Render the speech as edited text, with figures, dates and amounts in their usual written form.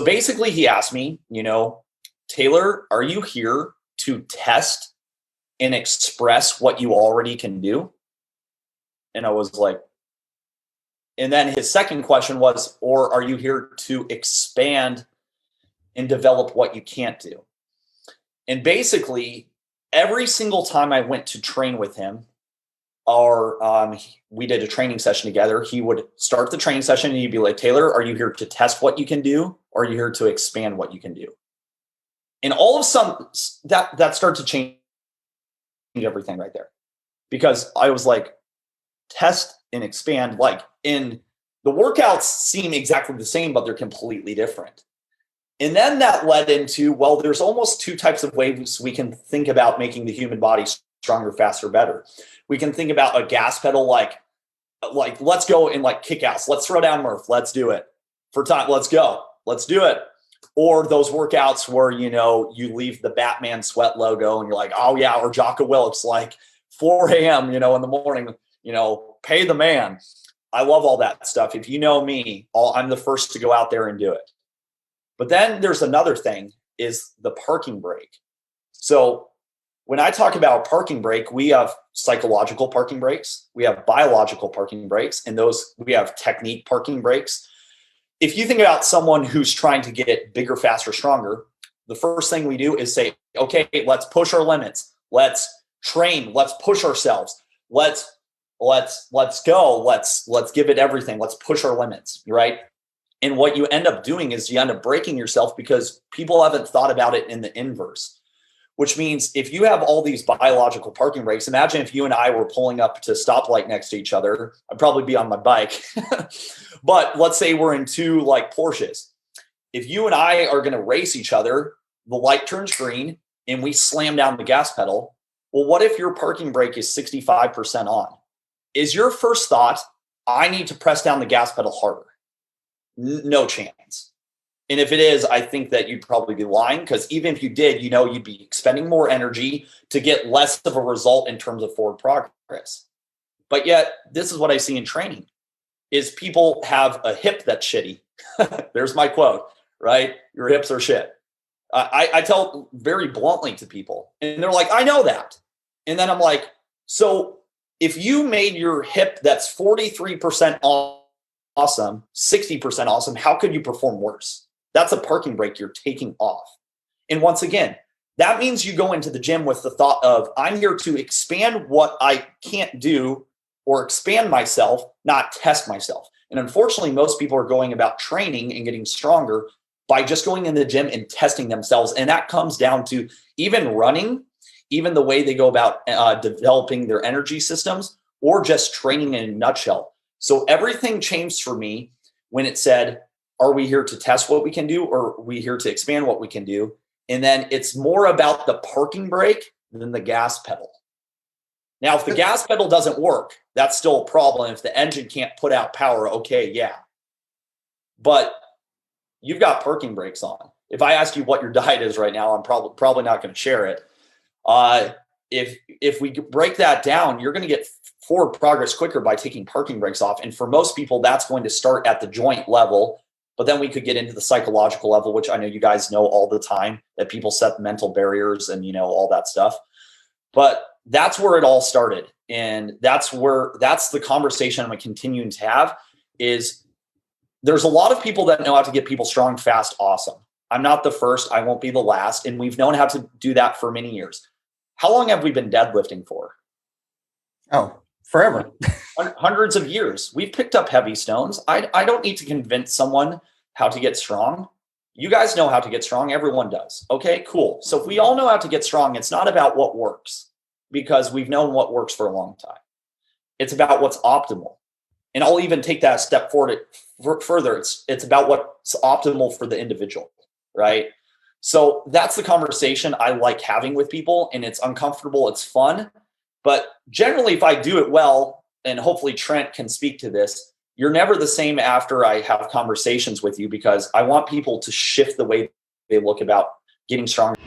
basically he asked me, Taylor, are you here to test and express what you already can do? And I was like, and then his second question was, or are you here to expand and develop what you can't do? And basically, every single time I went to train with him, or we did a training session together, he would start the training session and he'd be like, Taylor, are you here to test what you can do? Or are you here to expand what you can do? And all of a sudden, that started to change everything right there. Because I was like, test and expand, like in the workouts seem exactly the same, but they're completely different. And then that led into, well, there's almost two types of ways we can think about making the human body stronger, faster, better. We can think about a gas pedal, like let's go and like kick ass. Let's throw down Murph. Let's do it for time. Let's go. Let's do it. Or those workouts where, you leave the Batman sweat logo and you're like, oh yeah, or Jocko Willips, like 4 a.m., in the morning, pay the man. I love all that stuff. If you know me, I'm the first to go out there and do it. But then there's another thing, is the parking brake. So when I talk about parking brake, we have psychological parking brakes, we have biological parking brakes, and we have technique parking brakes. If you think about someone who's trying to get bigger, faster, stronger, the first thing we do is say, okay, let's push our limits. Let's train. Let's push ourselves. Let's go. Let's give it everything. Let's push our limits, right? And what you end up doing is you end up breaking yourself because people haven't thought about it in the inverse, which means if you have all these biological parking brakes, imagine if you and I were pulling up to a stoplight next to each other. I'd probably be on my bike. But let's say we're in two like Porsches. If you and I are going to race each other, the light turns green and we slam down the gas pedal. Well, what if your parking brake is 65% on? Is your first thought, I need to press down the gas pedal harder? No chance. And if it is, I think that you'd probably be lying, because even if you did, you'd be expending more energy to get less of a result in terms of forward progress. But yet, this is what I see in training, is people have a hip that's shitty. There's my quote, right? Your hips are shit. I tell very bluntly to people, and they're like, I know that. And then I'm like, so if you made your hip that's 43% awesome, 60% awesome, how could you perform worse? That's a parking brake you're taking off. And once again, that means you go into the gym with the thought of, I'm here to expand what I can't do or expand myself, not test myself. And unfortunately, most people are going about training and getting stronger by just going in the gym and testing themselves. And that comes down to even running, even the way they go about developing their energy systems, or just training in a nutshell. So everything changed for me when it said, are we here to test what we can do, or are we here to expand what we can do? And then it's more about the parking brake than the gas pedal. Now, if the gas pedal doesn't work, that's still a problem. If the engine can't put out power, okay, yeah. But you've got parking brakes on. If I ask you what your diet is right now, I'm probably not going to share it. If we break that down, you're going to get forward progress quicker by taking parking brakes off. And for most people, that's going to start at the joint level. But then we could get into the psychological level, which I know you guys know all the time, that people set mental barriers and, all that stuff. But that's where it all started. And that's the conversation I'm continuing to have, is there's a lot of people that know how to get people strong, fast, awesome. I'm not the first. I won't be the last. And we've known how to do that for many years. How long have we been deadlifting for? Oh, forever. Hundreds of years. We've picked up heavy stones. I don't need to convince someone how to get strong. You guys know how to get strong. Everyone does. Okay, cool. So if we all know how to get strong, it's not about what works, because we've known what works for a long time. It's about what's optimal. And I'll even take that a step forward further. It's about what's optimal for the individual, right? So that's the conversation I like having with people, and it's uncomfortable. It's fun. But generally, if I do it well, and hopefully Trent can speak to this, you're never the same after I have conversations with you, because I want people to shift the way they look about getting stronger.